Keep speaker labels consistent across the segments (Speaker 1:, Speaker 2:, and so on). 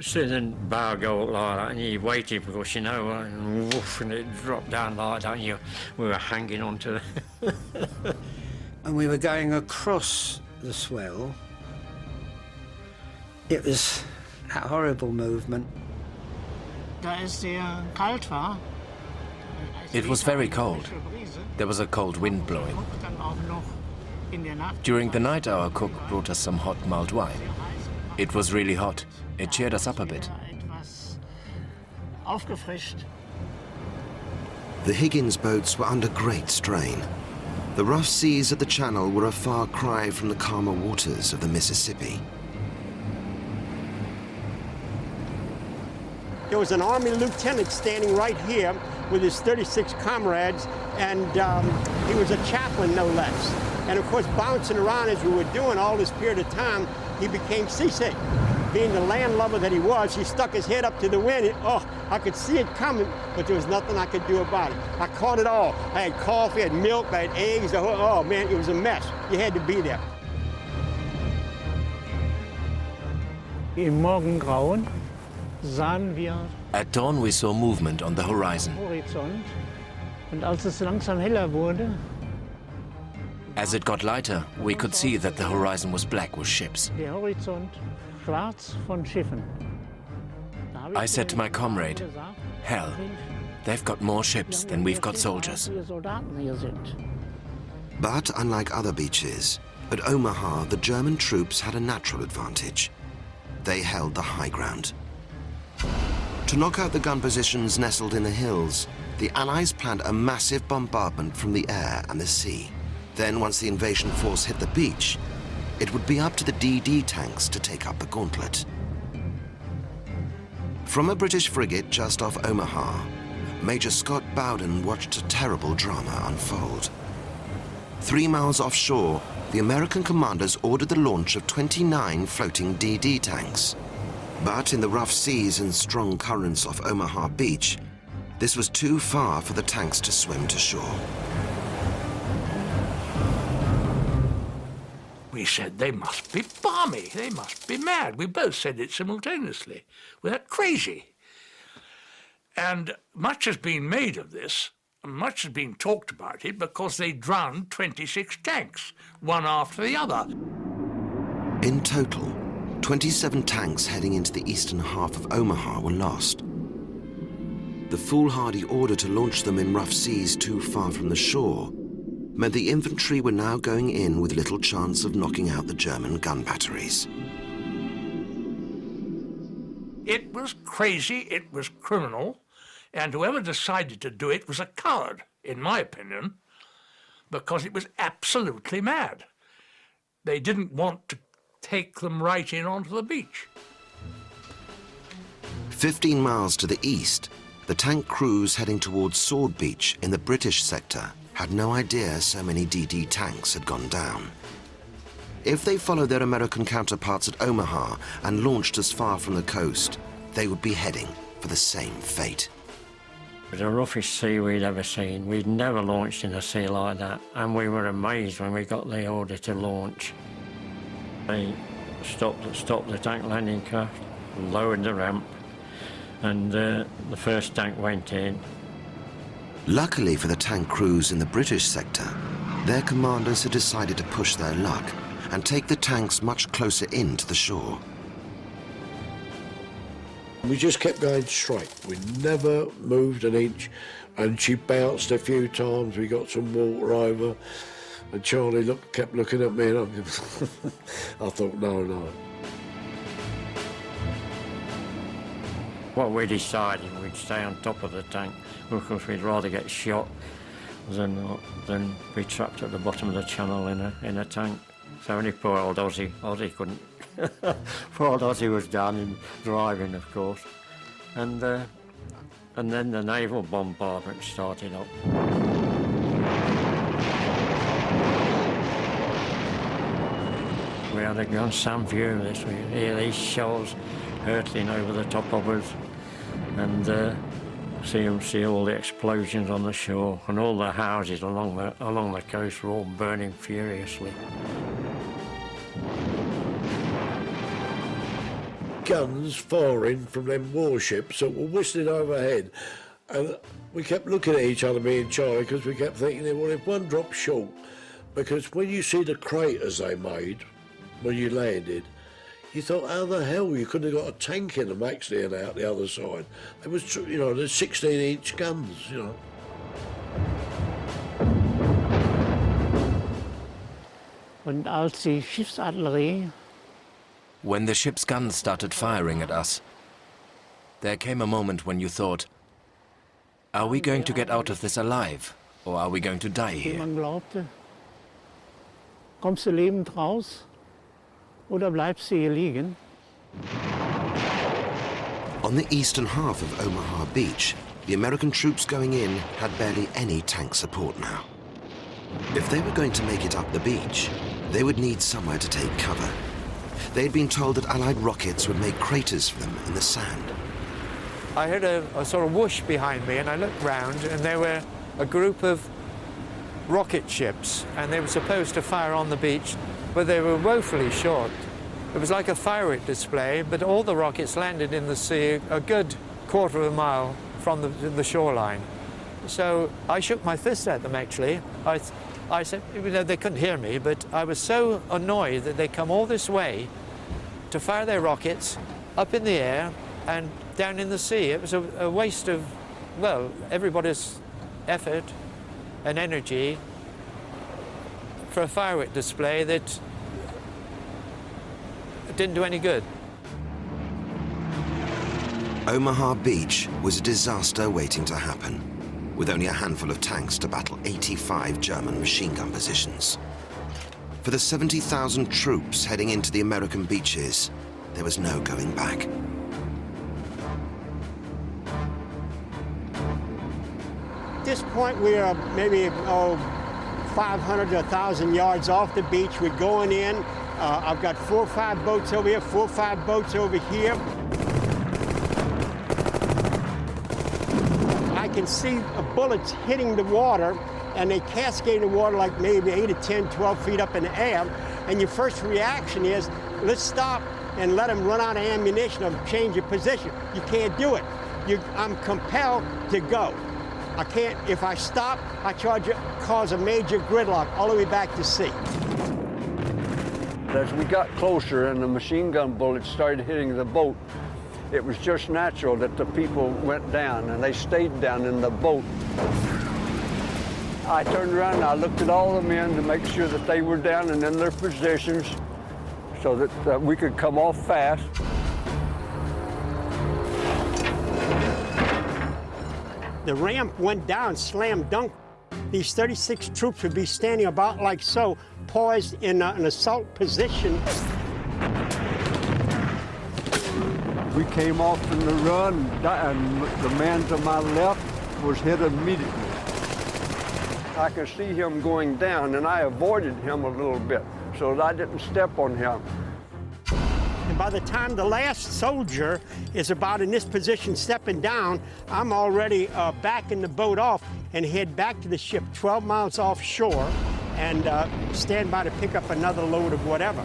Speaker 1: Sitting bow go up like that, and you waited because you know, and woof, and it dropped down like that, and we were hanging on to the...
Speaker 2: And we were going across the swell. It was that horrible movement.
Speaker 3: It was very cold. There was a cold wind blowing. During the night, our cook brought us some hot mulled wine. It was really hot. It cheered us up a bit.
Speaker 4: The Higgins boats were under great strain. The rough seas of the Channel were a far cry from the calmer waters of the Mississippi.
Speaker 5: There was an Army lieutenant standing right here with his 36 comrades, and he was a chaplain, no less. And of course, bouncing around as we were doing all this period of time, he became seasick. Being the landlubber that he was, he stuck his head up to the wind, and I could see it coming, but there was nothing I could do about it. I caught it all. I had coffee, I had milk, I had eggs, oh man, it was a mess. You had to be there.
Speaker 6: Im Morgengrauen sahen wir
Speaker 3: At dawn, we saw movement on the horizon.
Speaker 6: Horizont, und als es langsam heller wurde,
Speaker 3: As it got lighter, we could see that the horizon was black with ships.
Speaker 6: der Horizont schwarz von Schiffen.
Speaker 3: I said to my comrade, "Hell, they've got more ships than we've got soldiers."
Speaker 4: But unlike other beaches, at Omaha, the German troops had a natural advantage. They held the high ground. To knock out the gun positions nestled in the hills, the Allies planned a massive bombardment from the air and the sea. Then, once the invasion force hit the beach, it would be up to the DD tanks to take up the gauntlet. From a British frigate just off Omaha, Major Scott Bowden watched a terrible drama unfold. 3 miles offshore, the American commanders ordered the launch of 29 floating DD tanks. But in the rough seas and strong currents off Omaha Beach, this was too far for the tanks to swim to shore.
Speaker 7: We said, they must be balmy, they must be mad. We both said it simultaneously. We're crazy. And much has been made of this, and much has been talked about it, because they drowned 26 tanks, one after the other.
Speaker 4: In total, 27 tanks heading into the eastern half of Omaha were lost. The foolhardy order to launch them in rough seas too far from the shore meant the infantry were now going in with little chance of knocking out the German gun batteries.
Speaker 7: It was crazy, it was criminal, and whoever decided to do it was a coward, in my opinion, because it was absolutely mad. They didn't want to take them right in onto the beach.
Speaker 4: 15 miles to the east, the tank crews heading towards Sword Beach in the British sector had no idea so many DD tanks had gone down. If they followed their American counterparts at Omaha and launched as far from the coast, they would be heading for the same fate.
Speaker 1: It was the roughest sea we'd ever seen. We'd never launched in a sea like that, and we were amazed when we got the order to launch. They stopped the tank landing craft, lowered the ramp, and the first tank went in.
Speaker 4: Luckily for the tank crews in the British sector, their commanders had decided to push their luck and take the tanks much closer in to the shore.
Speaker 8: We just kept going straight. We never moved an inch, and she bounced a few times. We got some water over, and Charlie kept looking at me, and I thought, no.
Speaker 1: What we decided, we'd stay on top of the tank. Of course, we'd rather get shot than be trapped at the bottom of the channel in a tank. So only poor old Ozzy couldn't. Poor old Ozzy was down in driving, of course. And then the naval bombardment started up. We had a grand sound view of this. We hear these shells hurtling over the top of us, and see all the explosions on the shore, and all the houses along the coast were all burning furiously.
Speaker 8: guns firing from them warships that were whistling overhead. And we kept looking at each other, me and Charlie, because we kept thinking, well, if one dropped short, because when you see the craters they made when you landed, you thought, how the hell you couldn't have got a tank in them actually and out the other side. It was, you know, the 16-inch guns, you know.
Speaker 6: Und als die Schiffsartillerie
Speaker 3: When the ship's guns started firing at us, there came a moment when you thought, are we going to get out of this alive, or are we going to die
Speaker 6: wie
Speaker 3: here?
Speaker 6: man glaubte, kommst du lebend raus oder bleibst du hier liegen?
Speaker 4: On the eastern half of Omaha Beach, the American troops going in had barely any tank support now. If they were going to make it up the beach, they would need somewhere to take cover. They had been told that Allied rockets would make craters for them in the sand.
Speaker 9: I heard a sort of whoosh behind me, and I looked round, and there were a group of rocket ships, and they were supposed to fire on the beach, but they were woefully short. It was like a firework display, but all the rockets landed in the sea a good quarter of a mile from the shoreline. So I shook my fist at them, actually. I said, you know, they couldn't hear me, but I was so annoyed that they come all this way to fire their rockets up in the air and down in the sea. It was a waste of, well, everybody's effort and energy for a firework display that didn't do any good.
Speaker 4: Omaha Beach was a disaster waiting to happen, with only a handful of tanks to battle 85 German machine gun positions. For the 70,000 troops heading into the American beaches, there was no going back.
Speaker 5: At this point, we are maybe 500 to 1,000 yards off the beach. We're going in. I've got 4 or 5 boats over here, 4 or 5 boats over here. I can see bullets hitting the water, and they cascade the water like maybe 8 to 10, 12 feet up in the air. And your first reaction is, let's stop and let them run out of ammunition or change your position. You can't do it. I'm compelled to go. I can't, if I stop, I cause a major gridlock all the way back to sea.
Speaker 10: As we got closer and the machine gun bullets started hitting the boat, it was just natural that the people went down, and they stayed down in the boat. I turned around and I looked at all the men to make sure that they were down and in their positions so that we could come off fast.
Speaker 5: The ramp went down, slam dunk. These 36 troops would be standing about like so, poised in an assault position.
Speaker 10: We came off in the run, and the man to my left was hit immediately. I could see him going down, and I avoided him a little bit so that I didn't step on him.
Speaker 5: And by the time the last soldier is about in this position stepping down, I'm already backing the boat off and head back to the ship 12 miles offshore and stand by to pick up another load of whatever.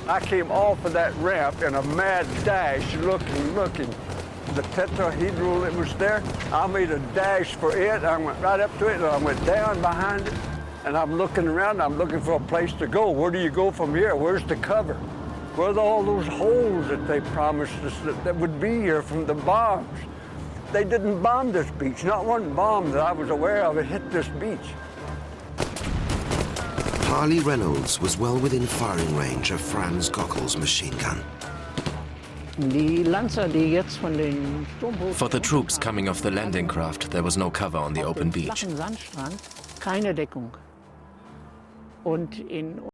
Speaker 10: I came off of that ramp in a mad dash, looking. The tetrahedral that was there, I made a dash for it. I went right up to it, and I went down behind it. And I'm looking around, I'm looking for a place to go. Where do you go from here? Where's the cover? Where are all those holes that they promised us that would be here from the bombs? They didn't bomb this beach. Not one bomb that I was aware of had hit this beach.
Speaker 4: Harley Reynolds was well within firing range of Franz Gockel's machine gun.
Speaker 3: For the troops coming off the landing craft, there was no cover on the open beach.
Speaker 6: Keine Deckung. Und in